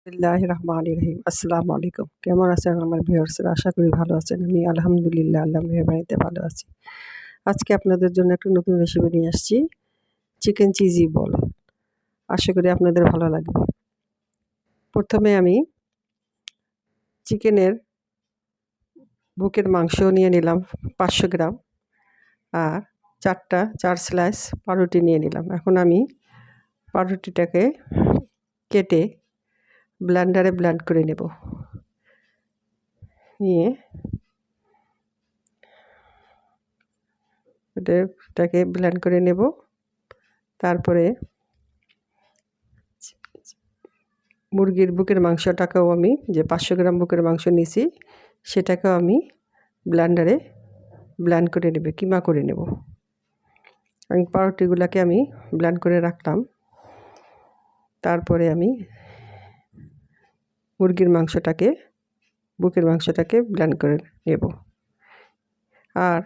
রহমানির রহিম। আসসালামু আলাইকুম। কেমন আছেন আমার ভিউয়ার্সরা? আশা করি ভালো আছেন। আমি আলহামদুলিল্লাহ আল্লাহর মেহেরবানিতে ভালো আছি। আজকে আপনাদের জন্য একটা নতুন রেসিপি নিয়ে আসছি, চিকেন চিজি বল। আশা করি আপনাদের ভালো লাগবে। প্রথমে আমি চিকেনের বুকের মাংস নিয়ে নিলাম 500 গ্রাম, আর 4 স্লাইস পাউরুটি নিয়ে নিলাম। এখন আমি পাউরুটিটাকে কেটে ব্লেন্ডারে ব্লেন্ড করে নেব। নিয়ে এটাকে ব্লেন্ড করে নেব। তারপরে মুরগির বুকের মাংসটাকেও আমি যে 500 গ্রাম বুকের মাংস নিয়েছি সেটাকেও আমি ব্লেন্ডারে ব্লেন্ড করে নেব, কিমা করে নেব। আমি পাউরুটিগুলোকে আমি ব্লেন্ড করে রাখলাম। তারপরে আমি মুরগির মাংসটাকে বুকের মাংসটাকে ব্লেন্ড করে নেব। আর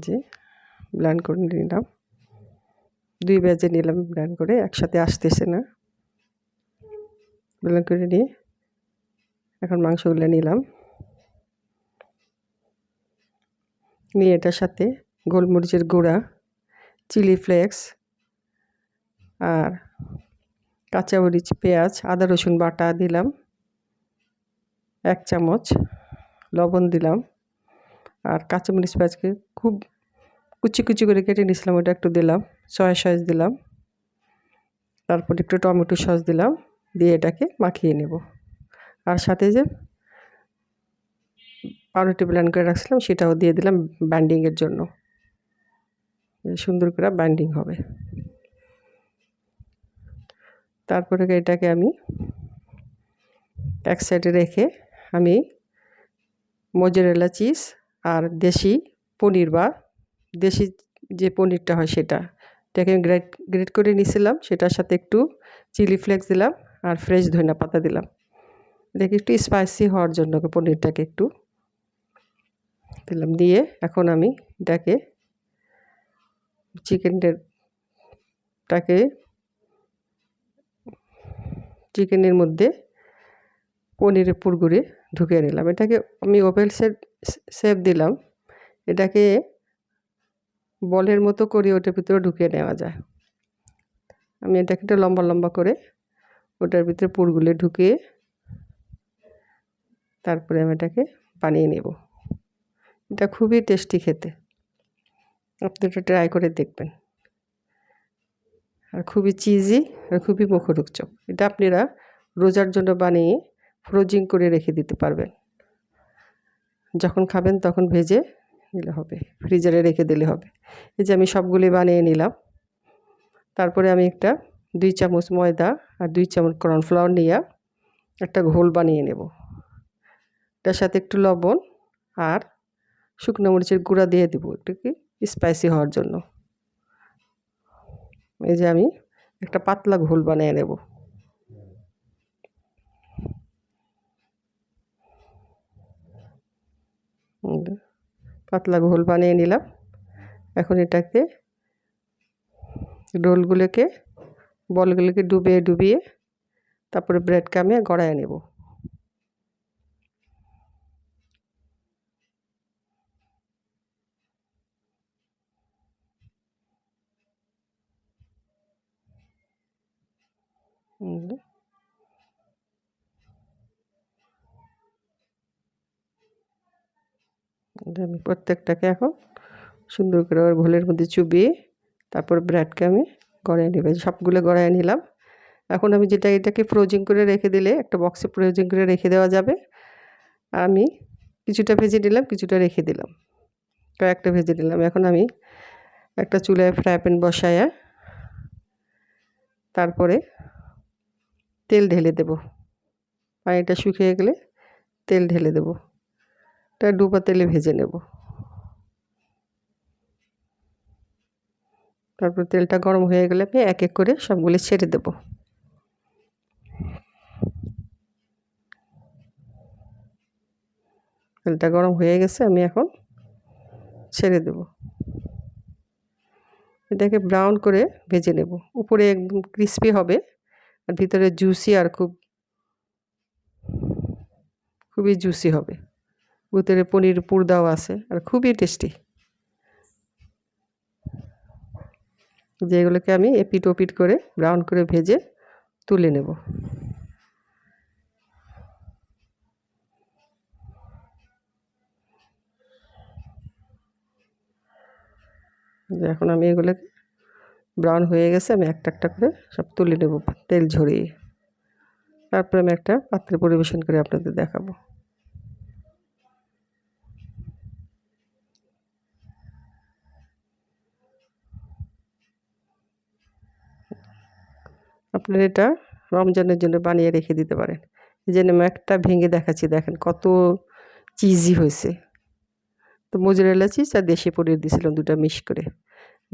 যে ব্লেন্ড করে নিলাম, 2 ব্যাচে নিলাম ব্লেন্ড করে, একসাথে আসতেছে না। ব্লেন্ড করে নিয়ে এখন মাংসগুলো নিলাম, নিয়ে এটার সাথে গোলমরিচের গুঁড়া, চিলি ফ্লেক্স, আর কাঁচামরিচ, পেঁয়াজ, আদা রসুন বাটা দিলাম 1 চামচ, লবণ দিলাম, আর কাঁচামরিচ পেঁয়াজকে খুব কুচি কুচি করে কেটে নিয়েছিলাম, ওটা একটু দিলাম, সয়া সস দিলাম, তারপর একটু টমেটো সস দিলাম, দিয়ে এটাকে মাখিয়ে নেব। আর সাথে যে পাউরুটি ব্লেন্ড করে রাখছিলাম সেটাও দিয়ে দিলাম বাইন্ডিংয়ের জন্য, সুন্দর করে বাইন্ডিং হবে। তারপরে এটাকে আমি এক সাইডে রেখে আমি মোজারেলা চিজ আর দেশি পনির বা দেশি যে পনিরটা হয় এটাকে আমি গ্রেট করে নিয়েছিলাম, সেটার সাথে একটু চিলি ফ্লেক্স দিলাম আর ফ্রেশ ধনিয়া পাতা দিলাম। এটাকে একটু স্পাইসি হওয়ার জন্য পনিরটাকে একটু দিলাম। দিয়ে এখন আমি এটাকে চিকেনের মধ্যে পনিরের পুরগুলি ঢুকিয়ে নিলাম। এটাকে আমি ওভেন শেপ দিলাম। এটাকে বলের মতো করে ওটার ভিতরে ঢুকিয়ে নেওয়া যায়। আমি এটাকে একটু লম্বা লম্বা করে ওটার ভিতরে পুরগুলি ঢুকিয়ে তারপরে আমি এটাকে বানিয়ে নেব। এটা খুবই টেস্টি খেতে, আপনি এটা ট্রাই করে দেখবেন। আর খুবই চিজি আর খুবই মুখরোচক। এটা আপনারা রোজার জন্য বানিয়ে ফ্রোজিং করে রেখে দিতে পারবেন। যখন খাবেন তখন ভেজে নিলে হবে, ফ্রিজারে রেখে দিলে হবে। এই যে আমি সবগুলি বানিয়ে নিলাম। তারপরে আমি 2 চামচ ময়দা আর 2 চামচ কর্নফ্লাওয়ার নিয়ে একটা ঘোল বানিয়ে নেব। এটার সাথে একটু লবণ আর শুকনো মরিচের গুঁড়া দিয়ে দেবো একটু কি স্পাইসি হওয়ার জন্য। এই যে আমি একটা পাতলা ঘোল বানিয়ে নেব। পাতলা ঘোল বানিয়ে নিলাম। এখন এটাকে বলগুলোকে ডুবিয়ে ডুবিয়ে তারপরে ব্রেড ক্রামে গড়ায় নেব। আমি প্রত্যেকটাকে এখন সুন্দর করে ওর ঘোলের মধ্যে চুবিয়ে তারপর ব্রেডকে আমি গড়ায় নেব। সবগুলো গড়ায় নিলাম। এখন আমি এটাকে ফ্রোজিং করে রেখে দিলে একটা বক্সে ফ্রোজিং করে রেখে দেওয়া যাবে। আমি কিছুটা ভেজে নিলাম, কিছুটা রেখে দিলাম, কয়েকটা ভেজে নিলাম। এখন আমি একটা চুলায় ফ্রাই প্যান বসায়া তারপরে তেল ঢেলে দেব। পানিটা শুকিয়ে গেলে তেল ঢেলে দেব। এটা ডুবা তেলে ভেজে নেব। তারপর তেলটা গরম হয়ে গেলে আমি এক এক করে সবগুলো ছেড়ে দেব। তেলটা গরম হয়ে গেছে, আমি এখন ছেড়ে দেব। এটাকে ব্রাউন করে ভেজে নেব। উপরে একদম ক্রিস্পি হবে আর ভিতরে জুসি আর খুবই জুসি হবে। ভিতরে পনির পুর দেওয়া আছে আর খুবই টেস্টি। যেগুলোকে আমি এপিট ওপিট করে ব্রাউন করে ভেজে তুলে নেব। এখন আমি এগুলোকে ব্রাউন হয়ে গেছে, আমি একটা একটা করে সব তুলে নেব তেল ঝরিয়ে। তারপরে আমি একটা পাত্রে পরিবেশন করে আপনাদের দেখাবো। আপনারা এটা রমজানের জন্য বানিয়ে রেখে দিতে পারেন। এই জন্য আমি একটা ভেঙে দেখাচ্ছি, দেখেন কত চিজি হয়েছে। তো মোজারেলা চিজ আর দেশি পনির দিয়েছিলাম 2টা মিক্স করে।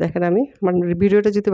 দেখেন আমি ভিডিওটা যদি